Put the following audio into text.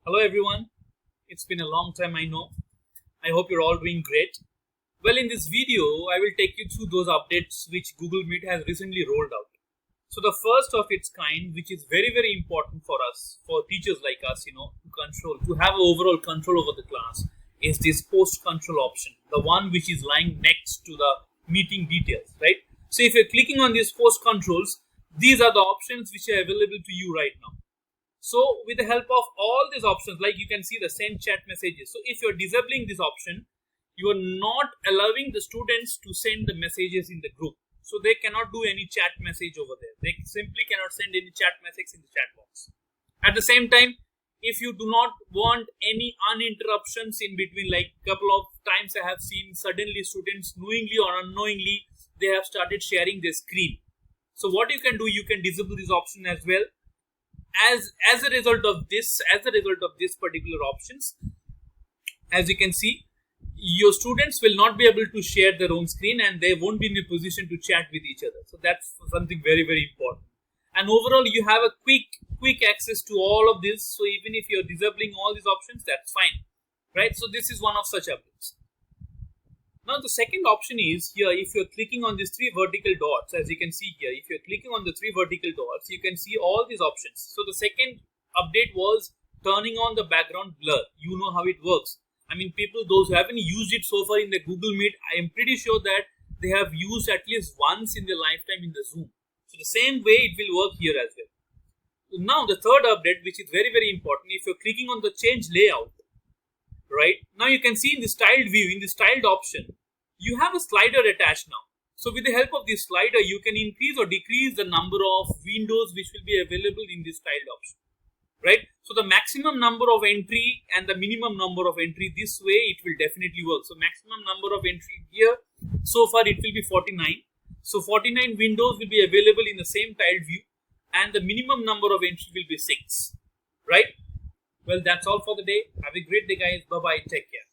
Hello everyone, it's been a long time I know. I hope you're all doing great. Well, in this video, I will take you through those updates which Google Meet has recently rolled out. So the first of its kind, which is very important for us, for teachers like us, to have overall control over the class, is this post control option, the one which is lying next to the meeting details, right? So if you're clicking on these post controls, these are the options which are available to you right now. So with the help of all these options, like you can see the send chat messages. So if you're disabling this option, you are not allowing the students to send the messages in the group. So they cannot do any chat message over there. They simply cannot send any chat message in the chat box. At the same time, if you do not want any uninterruptions in between, like a couple of times I have seen suddenly students knowingly or unknowingly, they have started sharing their screen. So what you can do, you can disable this option as well. As a result of this particular options, as you can see, your students will not be able to share their own screen and they won't be in a position to chat with each other. So that's something very important. And overall, you have a quick access to all of this. So even if you're disabling all these options, that's fine, right? So this is one of such updates. Now the second option is here, if you're clicking on these three vertical dots, as you can see here, if you're clicking on the three vertical dots, you can see all these options. So the second update was turning on the background blur. You know how it works. I mean, people, those who haven't used it so far in the Google Meet, I am pretty sure that they have used at least once in their lifetime in the Zoom. So the same way it will work here as well. So now the third update, which is very important, if you're clicking on the change layout, right now you can see in the styled view, in the styled option, you have a slider attached now. So with the help of this slider, you can increase or decrease the number of windows which will be available in this styled option, right? So the maximum number of entry and the minimum number of entry, this way it will definitely work. So maximum number of entry here, so far it will be 49. So 49 windows will be available in the same tiled view and the minimum number of entry will be 6, right? Well, that's all for the day. Have a great day, guys. Bye-bye. Take care.